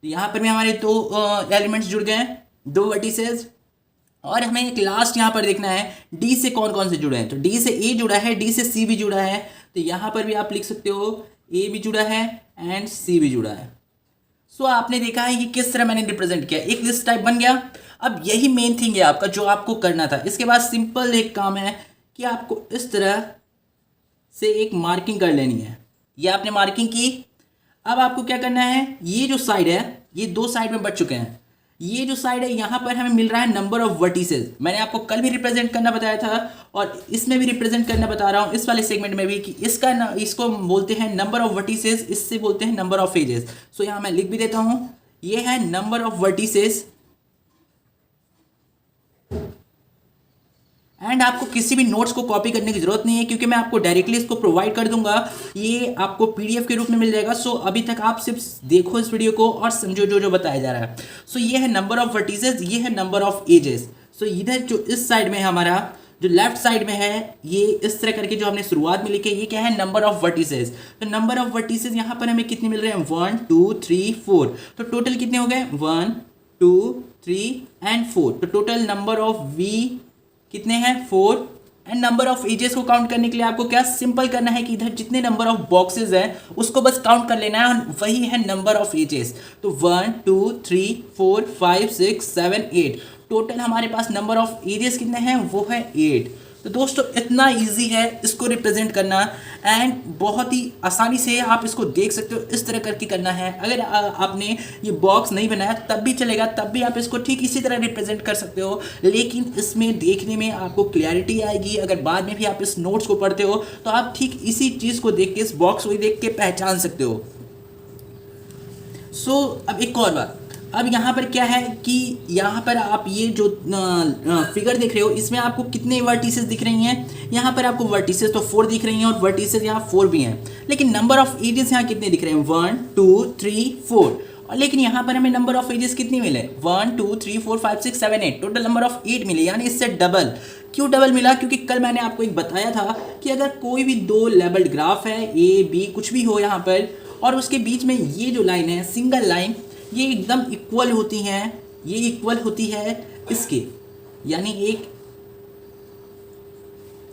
तो यहाँ पर भी हमारे दो एलिमेंट्स जुड़ गए हैं, दो वर्टिसेस। और हमें एक लास्ट यहाँ पर देखना है डी से कौन कौन से जुड़े हैं। तो डी से ए जुड़ा है, डी से सी भी जुड़ा है। तो यहाँ पर भी आप लिख सकते हो ए भी जुड़ा है एंड सी भी जुड़ा है। सो आपने देखा है कि किस तरह मैंने रिप्रेजेंट किया, एक लिस्ट टाइप बन गया। अब यही मेन थिंग है आपका जो आपको करना था। इसके बाद सिंपल एक काम है कि आपको इस तरह से एक मार्किंग कर लेनी है। ये आपने मार्किंग की। अब आपको क्या करना है, ये जो साइड है, ये दो साइड में बच चुके हैं। ये जो साइड है यहाँ पर हमें मिल रहा है नंबर ऑफ वर्टिसेस। मैंने आपको कल भी रिप्रेजेंट करना बताया था और इसमें भी रिप्रेजेंट करना बता रहा हूँ, इस वाले सेगमेंट में भी, कि इसको बोलते हैं नंबर ऑफ वर्टिसेस, इससे बोलते हैं नंबर ऑफ एजेस। सो यहाँ मैं लिख भी देता हूँ, ये है नंबर ऑफ वर्टिसेस। एंड आपको किसी भी नोट्स को कॉपी करने की जरूरत नहीं है, क्योंकि मैं आपको डायरेक्टली इसको प्रोवाइड कर दूंगा। ये आपको पीडीएफ के रूप में मिल जाएगा। सो अभी तक आप सिर्फ देखो इस वीडियो को और समझो जो जो बताया जा रहा है। सो ये है नंबर ऑफ वर्टिसेस, ये है नंबर ऑफ एजेस। सो इधर जो इस साइड में हमारा जो लेफ्ट साइड में है ये इस तरह करके जो हमने शुरुआत में लिखे, ये क्या है, नंबर ऑफ वर्टिसेस। तो नंबर ऑफ वर्टिसेस यहाँ पर हमें कितने मिल रहे हैं, 1 2 3 4। तो टोटल कितने हो गए, 1 2 3 एंड 4। तो टोटल नंबर ऑफ वी कितने हैं, 4। एंड नंबर ऑफ एजेस को काउंट करने के लिए आपको क्या सिंपल करना है कि इधर जितने नंबर ऑफ बॉक्सेस हैं उसको बस काउंट कर लेना है, वही है नंबर ऑफ एजेस। तो 1 2 3 4 5 6 7 8, टोटल हमारे पास नंबर ऑफ एजेस कितने हैं, वो है 8। तो दोस्तों इतना इजी है इसको रिप्रेजेंट करना, एंड बहुत ही आसानी से आप इसको देख सकते हो, इस तरह करके करना है। अगर आपने ये बॉक्स नहीं बनाया तब भी चलेगा, तब भी आप इसको ठीक इसी तरह रिप्रेजेंट कर सकते हो, लेकिन इसमें देखने में आपको क्लैरिटी आएगी। अगर बाद में भी आप इस नोट्स को पढ़ते हो तो आप ठीक इसी चीज़ को देख के, इस बॉक्स को देख के पहचान सकते हो। सो अब एक और बात, अब यहाँ पर क्या है कि यहाँ पर आप ये जो फिगर देख रहे हो इसमें आपको कितने वर्टिसेस दिख रही हैं, यहाँ पर आपको वर्टिसेस तो 4 दिख रही हैं और वर्टिसेस यहाँ 4 भी हैं, लेकिन नंबर ऑफ एजेस यहाँ कितने दिख रहे हैं, 1 2 3 4। और लेकिन यहाँ पर हमें नंबर ऑफ एजेस कितनी मिले, 1 2 3 4 5 6 7 8, टोटल नंबर ऑफ 8 मिले, यानी इससे डबल। क्यों डबल मिला, क्योंकि कल मैंने आपको एक बताया था कि अगर कोई भी दो लेबल्ड ग्राफ है, ए बी कुछ भी हो यहाँ पर, और उसके बीच में ये जो लाइन है सिंगल लाइन, ये एकदम इक्वल होती हैं, ये इक्वल होती है इसके, यानी एक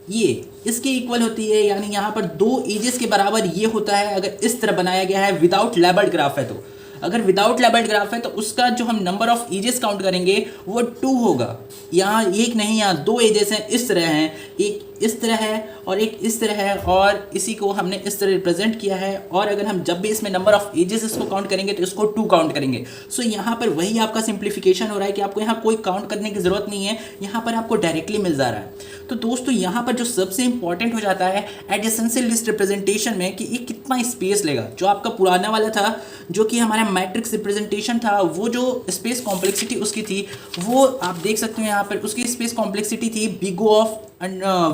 ये इसके इक्वल होती है, यानी यहाँ पर दो एजेस के बराबर ये होता है अगर इस तरह बनाया गया है विदाउट लेबल्ड ग्राफ है। तो अगर विदाउट लेबल्ड ग्राफ है तो उसका जो हम नंबर ऑफ एजेस काउंट करेंगे वो 2 होगा। यहाँ एक नहीं, यहाँ 2 एजेस हैं, इस तरह हैं, एक इस तरह है और एक इस तरह है, और इसी को हमने इस तरह रिप्रेजेंट किया है। और अगर हम जब भी इसमें नंबर ऑफ एजेस इसको काउंट करेंगे तो इसको 2 काउंट करेंगे। सो यहाँ पर वही आपका सिंप्लीफिकेशन हो रहा है कि आपको यहाँ कोई काउंट करने की ज़रूरत नहीं है, यहाँ पर आपको डायरेक्टली मिल जा रहा है। तो दोस्तों यहाँ पर जो सबसे इंपॉर्टेंट हो जाता है एडजेसेंसी लिस्ट रिप्रेजेंटेशन में कि ये कितना स्पेस लेगा। जो आपका पुराना वाला था, जो कि हमारा मैट्रिक्स रिप्रेजेंटेशन था, वो जो स्पेस कॉम्प्लेक्सिटी उसकी थी, वो आप देख सकते हो यहाँ पर उसकी स्पेस कॉम्प्लेक्सिटी थी big O of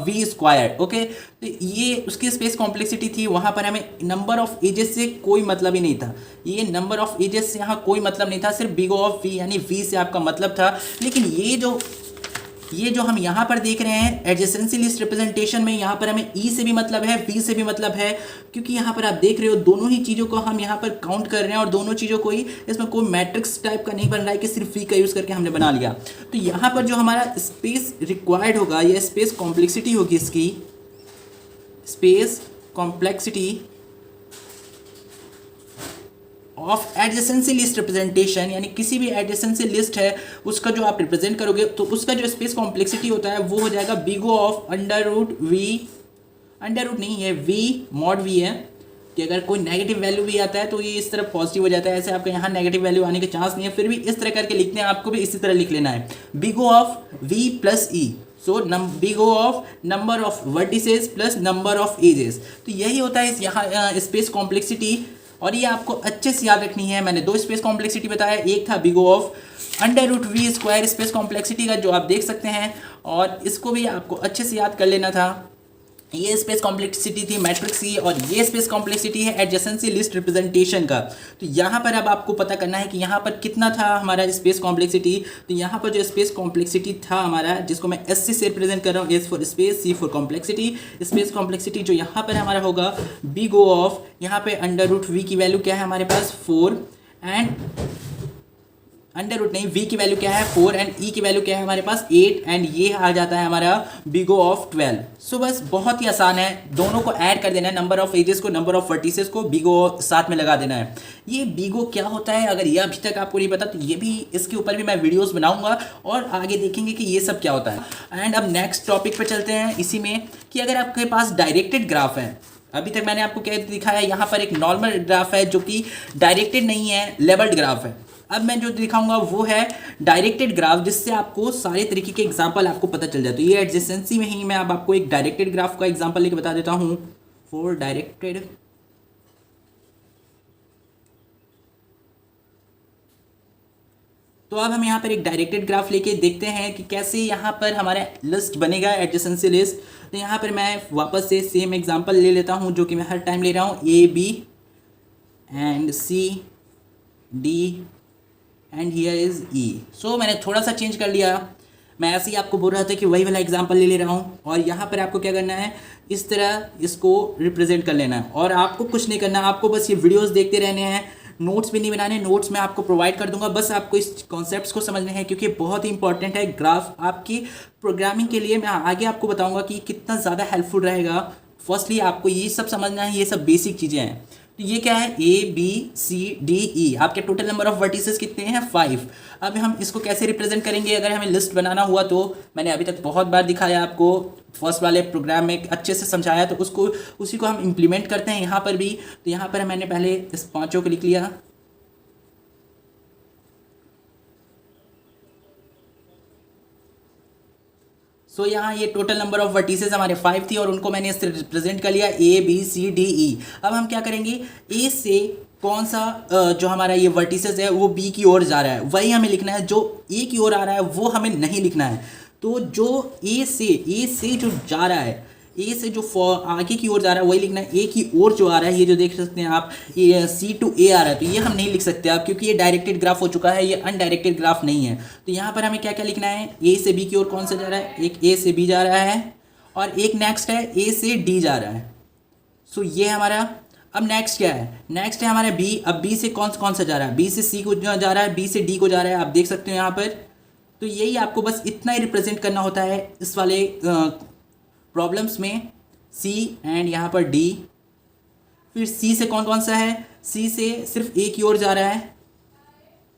V square. Okay, तो ये उसकी स्पेस कॉम्प्लेक्सिटी थी, वहाँ पर हमें नंबर ऑफ एजेस से कोई मतलब ही नहीं था, ये नंबर ऑफ एजेस से यहाँ कोई मतलब नहीं था, सिर्फ बिग O ऑफ वी यानी वी से आपका मतलब था। लेकिन ये जो हम यहाँ पर देख रहे हैं एडजेसेंसी लिस्ट रिप्रेजेंटेशन में, यहाँ पर हमें ई से भी मतलब है, वी से भी मतलब है, क्योंकि यहाँ पर आप देख रहे हो दोनों ही चीज़ों को हम यहाँ पर काउंट कर रहे हैं और दोनों चीज़ों को ही, इसमें कोई मैट्रिक्स टाइप का नहीं बन रहा है कि सिर्फ वी का यूज़ करके हमने बना लिया। तो यहाँ पर जो हमारा स्पेस रिक्वायर्ड होगा, या स्पेस कॉम्प्लेक्सिटी होगी, इसकी space complexity of adjacency list representation, यानी किसी भी एडजेसेंसी लिस्ट है उसका जो आप रिप्रेजेंट करोगे तो उसका जो स्पेस कॉम्प्लेक्सिटी होता है वो हो जाएगा big O of under root V, under root नहीं है वी मॉड वी है, कि अगर कोई नेगेटिव वैल्यू भी आता है तो ये इस तरह पॉजिटिव हो जाता है। ऐसे आपके यहाँ नेगेटिव वैल्यू आने के चांस नहीं है, फिर भी इस तरह करके लिखते हैं, आपको भी इसी तरह लिख लेना है, big O of V plus E. So big O of number of vertices plus number of edges. तो यही होता है इस यहाँ स्पेस कॉम्प्लेक्सिटी, और ये आपको अच्छे से याद रखनी है। मैंने 2 स्पेस कॉम्प्लेक्सिटी बताया, एक था big O of under root V square space complexity का, जो आप देख सकते हैं, और इसको भी आपको अच्छे से याद कर लेना था। ये स्पेस कॉम्प्लेक्सिटी थी मैट्रिक्स की, और ये स्पेस कॉम्प्लेक्सिटी है एडजेसेंसी लिस्ट रिप्रेजेंटेशन का। तो यहाँ पर अब आपको पता करना है कि यहाँ पर कितना था हमारा स्पेस कॉम्प्लेक्सिटी। तो यहाँ पर जो स्पेस कॉम्प्लेक्सिटी था हमारा, जिसको मैं एस से रिप्रेजेंट कर रहा हूँ, S for space, C for complexity, space complexity जो यहाँ पर हमारा होगा बिग O ऑफ, यहाँ पे अंडर रूट वी की वैल्यू क्या है हमारे पास 4, एंड अंडर रूट नहीं, वी की वैल्यू क्या है 4 एंड ई की वैल्यू क्या है हमारे पास 8, एंड ये आ जाता है हमारा बिग O ऑफ 12। सो बस बहुत ही आसान है, दोनों को ऐड कर देना है, नंबर ऑफ एजेस को नंबर ऑफ वर्टिसेस को बिग O साथ में लगा देना है। ये बिग O क्या होता है, अगर ये अभी तक आपको नहीं पता तो ये भी, इसके ऊपर भी मैं वीडियोस बनाऊंगा और आगे देखेंगे कि ये सब क्या होता है। एंड अब नेक्स्ट टॉपिक पे चलते हैं इसी में, कि अगर आपके पास डायरेक्टेड ग्राफ है, अभी तक मैंने आपको क्या दिखाया, यहाँ पर एक नॉर्मल ग्राफ है जो कि डायरेक्टेड नहीं है, लेबल्ड ग्राफ है। अब मैं जो दिखाऊंगा वो है डायरेक्टेड ग्राफ, जिससे आपको सारे तरीके के एग्जांपल आपको पता चल जाए। तो ये एडजेसेंसी में ही मैं अब आपको एक डायरेक्टेड ग्राफ का एग्जांपल लेके बता देता हूँ फॉर डायरेक्टेड। तो अब हम यहाँ पर एक डायरेक्टेड ग्राफ लेके देखते हैं कि कैसे यहाँ पर हमारा लिस्ट बनेगा, एडजेसेंसी लिस्ट। तो यहाँ पर मैं वापस से सेम एग्जांपल ले लेता हूँ जो कि मैं हर टाइम ले रहा हूँ, A B and C D and here is E. So मैंने थोड़ा सा चेंज कर लिया, मैं ऐसे ही आपको बोल रहा था कि वही वाला एग्जाम्पल ले रहा हूँ, और यहाँ पर आपको क्या करना है, इस तरह इसको रिप्रेजेंट कर लेना है, और आपको कुछ नहीं करना, आपको बस ये वीडियोस देखते रहने हैं, नोट्स भी नहीं बनाने, नोट्स मैं आपको प्रोवाइड कर दूंगा, बस आपको इस कॉन्सेप्ट्स को समझने हैं क्योंकि बहुत ही इंपॉर्टेंट है ग्राफ आपकी प्रोग्रामिंग के लिए। मैं आगे आपको बताऊंगा कि कितना ज़्यादा हेल्पफुल रहेगा। फर्स्टली आपको ये सब समझना है, ये सब बेसिक चीज़ें हैं। तो ये क्या है, ABCDE, आपके टोटल नंबर ऑफ वर्टिसेस कितने हैं, 5। अब हम इसको कैसे रिप्रेजेंट करेंगे अगर हमें लिस्ट बनाना हुआ, तो मैंने अभी तक बहुत बार दिखाया आपको, फर्स्ट वाले प्रोग्राम में अच्छे से समझाया, तो उसी को हम इम्प्लीमेंट करते हैं यहाँ पर भी। तो यहाँ पर मैंने पहले इस पाँचों को लिख लिया, सो यहाँ ये टोटल नंबर ऑफ वर्टिसेस हमारे 5 थी और उनको मैंने इससे रिप्रेजेंट कर लिया ABCDE। अब हम क्या करेंगे, ए से कौन सा जो हमारा ये वर्टिसेस है वो बी की ओर जा रहा है वही हमें लिखना है, जो ए की ओर आ रहा है वो हमें नहीं लिखना है। तो जो ए से जो जा रहा है, ए से जो आगे की ओर जा रहा है वही लिखना है। ए की ओर जो आ रहा है, ये जो देख सकते हैं आप, ये C to A आ रहा है, तो ये हम नहीं लिख सकते आप क्योंकि ये डायरेक्टेड ग्राफ हो चुका है, ये अनडायरेक्टेड ग्राफ नहीं है। तो यहाँ पर हमें क्या क्या लिखना है, ए से बी की ओर कौन सा जा रहा है, एक A से B जा रहा है और एक नेक्स्ट है A से D जा रहा है। सो ये हमारा, अब नेक्स्ट क्या है, नेक्स्ट है हमारा B। अब B से कौन सा जा रहा है, B से C को जा रहा है, B से D को जा रहा है, आप देख सकते हो यहाँ पर। तो यही आपको बस इतना ही रिप्रेजेंट करना होता है इस वाले प्रॉब्लम्स में, C एंड यहाँ पर D। फिर C से कौन सा है, C से सिर्फ A की ओर जा रहा है,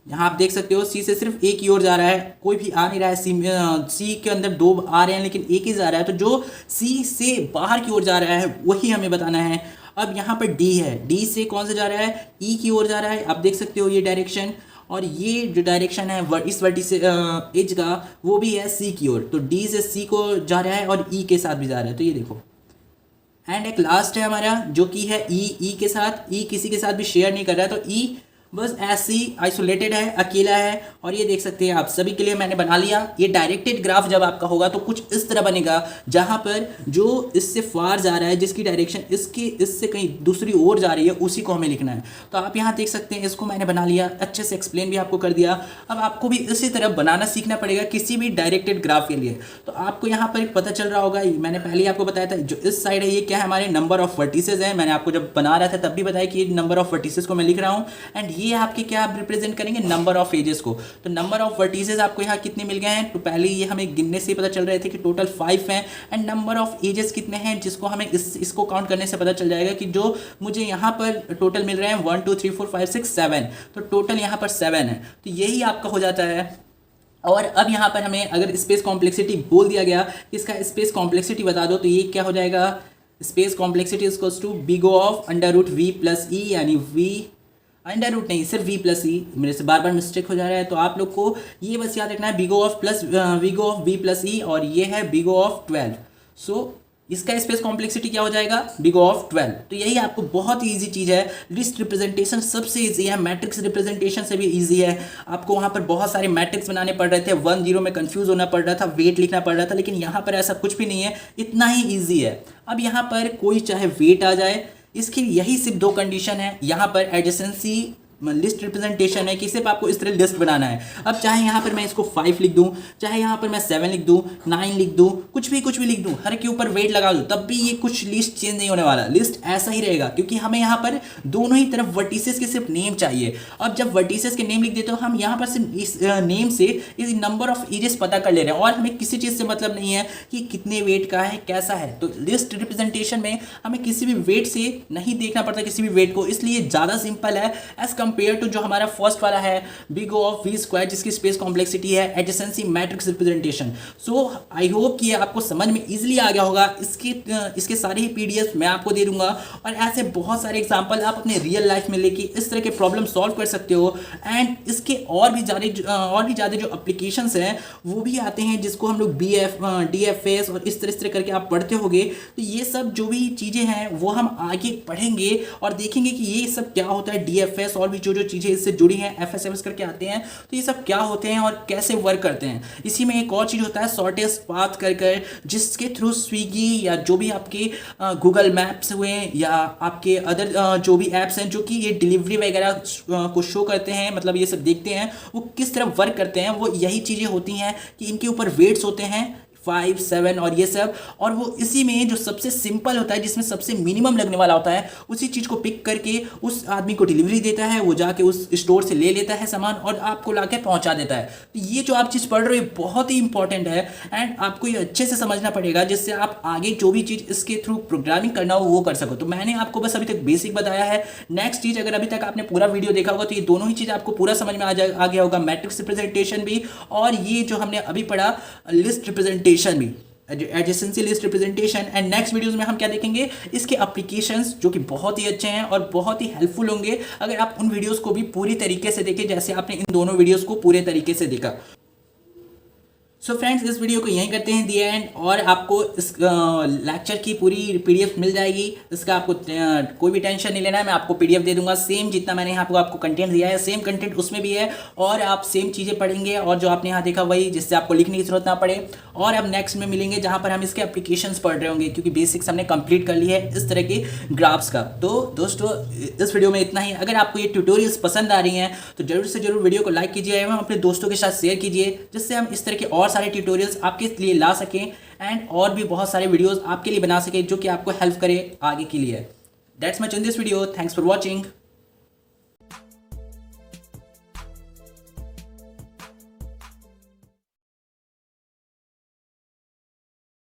यहाँ आप देख सकते हो C से सिर्फ A की ओर जा रहा है, कोई भी आ नहीं रहा है। C के अंदर 2 आ रहे हैं लेकिन एक ही जा रहा है, तो जो C से बाहर की ओर जा रहा है वही हमें बताना है। अब यहाँ पर D है, D से कौन सा जा रहा है, E की ओर जा रहा है, आप देख सकते हो ये डायरेक्शन, और ये जो डायरेक्शन है इस वर्टिस एज का वो भी है C की ओर। तो D से C को जा रहा है और E के साथ भी जा रहा है, तो ये देखो। एंड एक लास्ट है हमारा जो कि है E के साथ, E किसी के साथ भी शेयर नहीं कर रहा है, तो E बस ऐसे ही आइसोलेटेड है, अकेला है। और ये देख सकते हैं आप, सभी के लिए मैंने बना लिया। ये डायरेक्टेड ग्राफ जब आपका होगा तो कुछ इस तरह बनेगा, जहाँ पर जो इससे फार जा रहा है, जिसकी डायरेक्शन इससे कहीं दूसरी ओर जा रही है, उसी को हमें लिखना है। तो आप यहाँ देख सकते हैं, इसको मैंने बना लिया, अच्छे से एक्सप्लेन भी आपको कर दिया। अब आपको भी इसी तरह बनाना सीखना पड़ेगा किसी भी डायरेक्टेड ग्राफ के लिए। तो आपको यहाँ पर पता चल रहा होगा, मैंने पहले ही आपको बताया था, जो इस साइड है ये क्या है, हमारे नंबर ऑफ वर्टिसेस है। मैंने आपको जब बना रहा था तब भी बताया कि नंबर ऑफ वर्टिसेस को मैं लिख रहा हूँ, एंड ये आपके क्या आप रिप्रेजेंट करेंगे, नंबर ऑफ एजेस को। तो नंबर ऑफ वर्टिसेस आपको यहाँ कितने मिल गए हैं, तो पहले ये हमें गिनने से पता चल रहे थे कि टोटल 5 हैं, एंड नंबर ऑफ एजेस कितने हैं, जिसको हमें इसको काउंट करने से पता चल जाएगा कि जो मुझे यहाँ पर टोटल मिल रहे हैं 1 2 3 4 5 6 7, तो टोटल यहाँ पर 7 है। तो यही आपका हो जाता है। और अब यहाँ पर हमें अगर स्पेस कॉम्प्लेक्सिटी बोल दिया गया, इसका स्पेस कॉम्प्लेक्सिटी बता दो, तो ये क्या हो जाएगा, space complexity equals to big of √v + e, यानी v अंडर रूट नहीं, सिर्फ v + e। मेरे से बार बार मिस्टेक हो जा रहा है, तो आप लोग को ये बस याद रखना है, बिगो ऑफ v + e, और ये है बिगो ऑफ 12। सो इसका स्पेस कॉम्प्लेक्सिटी क्या हो जाएगा, बिगो ऑफ 12। तो यही आपको बहुत ही ईजी चीज़ है। लिस्ट रिप्रेजेंटेशन सबसे ईजी है, मैट्रिक्स रिप्रेजेंटेशन से भी ईजी है। आपको वहाँ पर बहुत सारे मैट्रिक्स बनाने पड़ रहे थे, 1 0 में कंफ्यूज होना पड़ रहा था, वेट लिखना पड़ रहा था, लेकिन यहाँ पर ऐसा कुछ भी नहीं है, इतना ही ईजी है। अब यहाँ पर कोई चाहे वेट आ जाए, इसकी यही सिर्फ 2 कंडीशन है। यहाँ पर एडजेसेंसी लिस्ट रिप्रेजेंटेशन है कि सिर्फ आपको इस तरह लिस्ट बनाना है। अब चाहे यहाँ पर मैं इसको 5 लिख दूँ, चाहे यहाँ पर मैं 7 लिख दूँ, 9 लिख दूँ, कुछ भी लिख दूँ, हर के ऊपर वेट लगा दूँ, तब भी ये कुछ लिस्ट चेंज नहीं होने वाला, लिस्ट ऐसा ही रहेगा, क्योंकि हमें यहाँ पर दोनों ही तरफ वर्टिसेस के सिर्फ नेम चाहिए। अब जब वर्टिसेस के नेम लिख देते हो, हम यहाँ पर सिर्फ इस नेम से इस नंबर ऑफ एजेस पता कर ले रहे हैं, और हमें किसी चीज़ से मतलब नहीं है कि कितने वेट का है, कैसा है। तो लिस्ट रिप्रेजेंटेशन में हमें किसी भी वेट से नहीं देखना पड़ता, किसी भी वेट को, इसलिए ज़्यादा सिंपल है एज कंपेयर टू जो हमारा फर्स्ट वाला है बिग ऑफ v², जिसकी स्पेस कॉम्प्लेक्सिटी है adjacency matrix representation. So I hope कि आपको समझ में इजीली आ गया होगा। इसके सारे ही पीडीएफ मैं आपको दे दूंगा, और ऐसे बहुत सारे एग्जांपल आप अपने रियल लाइफ में लेके इस तरह के प्रॉब्लम सॉल्व कर सकते हो। एंड इसके और भी ज़्यादा जो एप्लीकेशंस हैं वो भी आते हैं, जिसको हम लोग DFS और इस तरह करके आप पढ़ते होगे। तो ये सब जो भी चीज़ें हैं वो हम आगे पढ़ेंगे और देखेंगे कि ये सब क्या होता है DFS, और भी भी जो चीज़ें इससे जुड़ी हैं FSMS करके आते हैं, तो ये सब क्या होते हैं और कैसे वर्क करते हैं। इसी में एक और चीज़ होता है शॉर्टेस्ट पाथ कर जिसके थ्रू स्विगी या जो भी आपके गूगल मैप्स हुए या आपके अदर जो भी ऐप्स हैं जो कि ये डिलीवरी वगैरह को शो करते हैं, मतलब ये सब देखते हैं वो किस तरह वर्क करते हैं। वो यही चीज़ें होती हैं कि इनके ऊपर वेट्स होते हैं 5, 7 और ये सब, और वो इसी में जो सबसे सिंपल होता है जिसमें सबसे मिनिमम लगने वाला होता है उसी चीज़ को पिक करके उस आदमी को डिलीवरी देता है, वो जाके उस स्टोर से ले लेता है सामान और आपको लाके पहुंचा देता है। तो ये जो आप चीज़ पढ़ रहे हो बहुत ही इंपॉर्टेंट है एंड आपको ये अच्छे से समझना पड़ेगा जिससे आप आगे जो भी चीज़ इसके थ्रू प्रोग्रामिंग करना हो वो कर सको। तो मैंने आपको बस अभी तक बेसिक बताया है। नेक्स्ट चीज़, अगर अभी तक आपने पूरा वीडियो देखा होगा तो ये दोनों ही चीज़ आपको पूरा समझ में आ गया होगा, मैट्रिक्स रिप्रेजेंटेशन भी और ये जो हमने अभी पढ़ा लिस्ट रिप्रेजेंटेशन भी, adjacency list representation. And next videos में हम क्या देखेंगे, इसके एप्लीकेशंस जो कि बहुत ही अच्छे हैं और बहुत ही हेल्पफुल होंगे अगर आप उन वीडियोस को भी पूरी तरीके से देखें जैसे आपने इन दोनों वीडियोस को पूरे तरीके से देखा। सो फ्रेंड्स, इस वीडियो को यहीं करते हैं दी एंड, और आपको इस लेक्चर की पूरी PDF मिल जाएगी। इसका आपको कोई भी टेंशन नहीं लेना है, मैं आपको PDF दे दूंगा सेम जितना मैंने यहाँ पे आपको कंटेंट दिया है सेम कंटेंट उसमें भी है, और आप सेम चीज़ें पढ़ेंगे और जो आपने यहाँ देखा वही, जिससे आपको लिखने की जरूरत ना पड़े। और अब नेक्स्ट में मिलेंगे जहाँ पर हम इसके एप्लीकेशंस पढ़ रहे होंगे क्योंकि बेसिक्स हमने कंप्लीट कर ली है इस तरह के ग्राफ्स का। तो दोस्तों इस वीडियो में इतना ही। अगर आपको ये ट्यूटोरियल्स पसंद आ रही हैं तो जरूर से जरूर वीडियो को लाइक कीजिए एवं अपने दोस्तों के साथ शेयर कीजिए जिससे हम इस तरह के और सारे ट्यूटोरियल्स आपके लिए ला सकें एंड और भी बहुत सारे वीडियोस आपके लिए बना सकें जो कि आपको हेल्प करे आगे के लिए। That's much in this video. Thanks for watching.